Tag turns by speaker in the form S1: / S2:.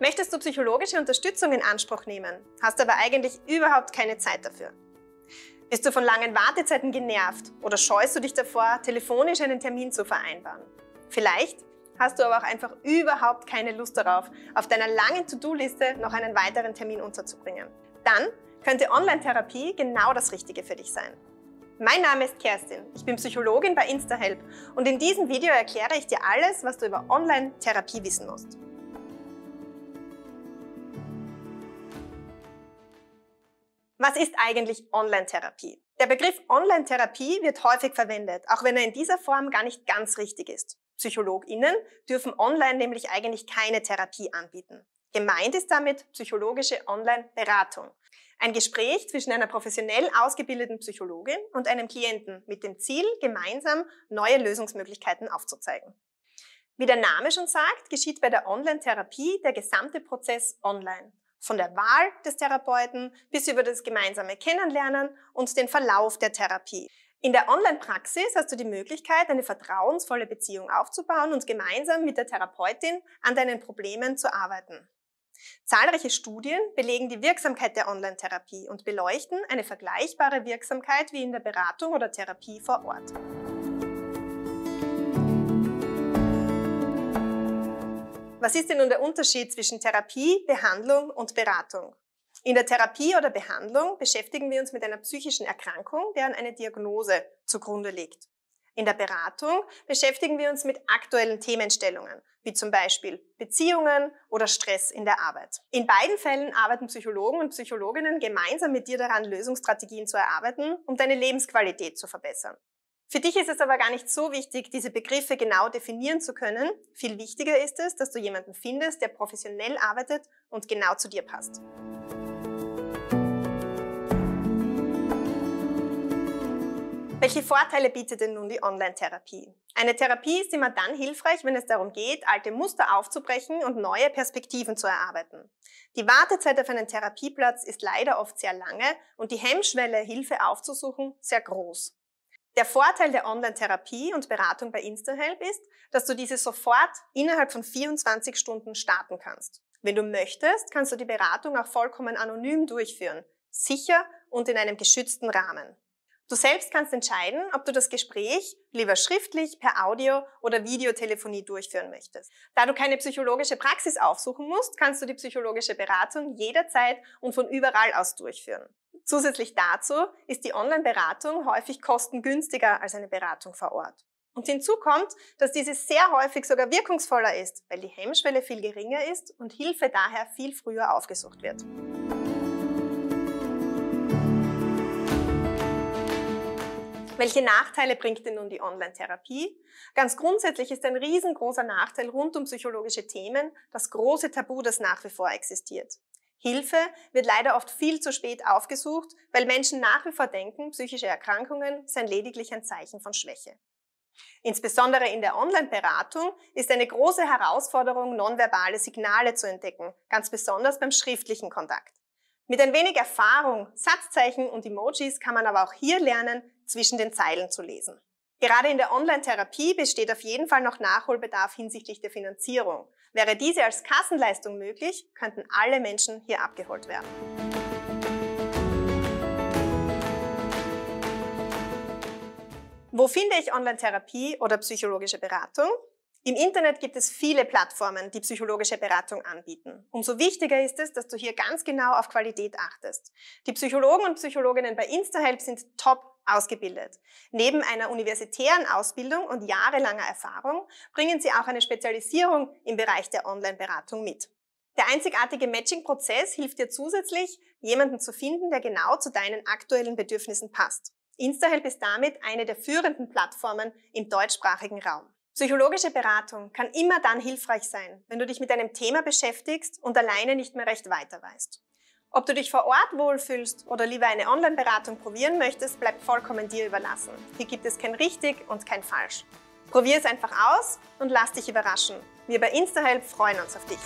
S1: Möchtest du psychologische Unterstützung in Anspruch nehmen, hast aber eigentlich überhaupt keine Zeit dafür? Bist du von langen Wartezeiten genervt oder scheust du dich davor, telefonisch einen Termin zu vereinbaren? Vielleicht hast du aber auch einfach überhaupt keine Lust darauf, auf deiner langen To-Do-Liste noch einen weiteren Termin unterzubringen. Dann könnte Online-Therapie genau das Richtige für dich sein. Mein Name ist Kerstin, ich bin Psychologin bei InstaHelp und in diesem Video erkläre ich dir alles, was du über Online-Therapie wissen musst. Was ist eigentlich Online-Therapie? Der Begriff Online-Therapie wird häufig verwendet, auch wenn er in dieser Form gar nicht ganz richtig ist. PsychologInnen dürfen online nämlich eigentlich keine Therapie anbieten. Gemeint ist damit psychologische Online-Beratung. Ein Gespräch zwischen einer professionell ausgebildeten Psychologin und einem Klienten mit dem Ziel, gemeinsam neue Lösungsmöglichkeiten aufzuzeigen. Wie der Name schon sagt, geschieht bei der Online-Therapie der gesamte Prozess online. Von der Wahl des Therapeuten bis über das gemeinsame Kennenlernen und den Verlauf der Therapie. In der Online-Praxis hast du die Möglichkeit, eine vertrauensvolle Beziehung aufzubauen und gemeinsam mit der Therapeutin an deinen Problemen zu arbeiten. Zahlreiche Studien belegen die Wirksamkeit der Online-Therapie und beleuchten eine vergleichbare Wirksamkeit wie in der Beratung oder Therapie vor Ort. Was ist denn nun der Unterschied zwischen Therapie, Behandlung und Beratung? In der Therapie oder Behandlung beschäftigen wir uns mit einer psychischen Erkrankung, deren eine Diagnose zugrunde liegt. In der Beratung beschäftigen wir uns mit aktuellen Themenstellungen, wie zum Beispiel Beziehungen oder Stress in der Arbeit. In beiden Fällen arbeiten Psychologen und Psychologinnen gemeinsam mit dir daran, Lösungsstrategien zu erarbeiten, um deine Lebensqualität zu verbessern. Für dich ist es aber gar nicht so wichtig, diese Begriffe genau definieren zu können. Viel wichtiger ist es, dass du jemanden findest, der professionell arbeitet und genau zu dir passt. Welche Vorteile bietet denn nun die Online-Therapie? Eine Therapie ist immer dann hilfreich, wenn es darum geht, alte Muster aufzubrechen und neue Perspektiven zu erarbeiten. Die Wartezeit auf einen Therapieplatz ist leider oft sehr lange und die Hemmschwelle, Hilfe aufzusuchen, sehr groß. Der Vorteil der Online-Therapie und Beratung bei InstaHelp ist, dass du diese sofort innerhalb von 24 Stunden starten kannst. Wenn du möchtest, kannst du die Beratung auch vollkommen anonym durchführen, sicher und in einem geschützten Rahmen. Du selbst kannst entscheiden, ob du das Gespräch lieber schriftlich, per Audio oder Videotelefonie durchführen möchtest. Da du keine psychologische Praxis aufsuchen musst, kannst du die psychologische Beratung jederzeit und von überall aus durchführen. Zusätzlich dazu ist die Online-Beratung häufig kostengünstiger als eine Beratung vor Ort. Und hinzu kommt, dass diese sehr häufig sogar wirkungsvoller ist, weil die Hemmschwelle viel geringer ist und Hilfe daher viel früher aufgesucht wird. Welche Nachteile bringt denn nun die Online-Therapie? Ganz grundsätzlich ist ein riesengroßer Nachteil rund um psychologische Themen das große Tabu, das nach wie vor existiert. Hilfe wird leider oft viel zu spät aufgesucht, weil Menschen nach wie vor denken, psychische Erkrankungen seien lediglich ein Zeichen von Schwäche. Insbesondere in der Online-Beratung ist eine große Herausforderung, nonverbale Signale zu entdecken, ganz besonders beim schriftlichen Kontakt. Mit ein wenig Erfahrung, Satzzeichen und Emojis kann man aber auch hier lernen, zwischen den Zeilen zu lesen. Gerade in der Online-Therapie besteht auf jeden Fall noch Nachholbedarf hinsichtlich der Finanzierung. Wäre diese als Kassenleistung möglich, könnten alle Menschen hier abgeholt werden. Wo finde ich Online-Therapie oder psychologische Beratung? Im Internet gibt es viele Plattformen, die psychologische Beratung anbieten. Umso wichtiger ist es, dass du hier ganz genau auf Qualität achtest. Die Psychologen und Psychologinnen bei InstaHelp sind top ausgebildet. Neben einer universitären Ausbildung und jahrelanger Erfahrung bringen sie auch eine Spezialisierung im Bereich der Online-Beratung mit. Der einzigartige Matching-Prozess hilft dir zusätzlich, jemanden zu finden, der genau zu deinen aktuellen Bedürfnissen passt. InstaHelp ist damit eine der führenden Plattformen im deutschsprachigen Raum. Psychologische Beratung kann immer dann hilfreich sein, wenn du dich mit einem Thema beschäftigst und alleine nicht mehr recht weiter weißt. Ob du dich vor Ort wohlfühlst oder lieber eine Online-Beratung probieren möchtest, bleibt vollkommen dir überlassen. Hier gibt es kein richtig und kein falsch. Probier es einfach aus und lass dich überraschen. Wir bei InstaHelp freuen uns auf dich.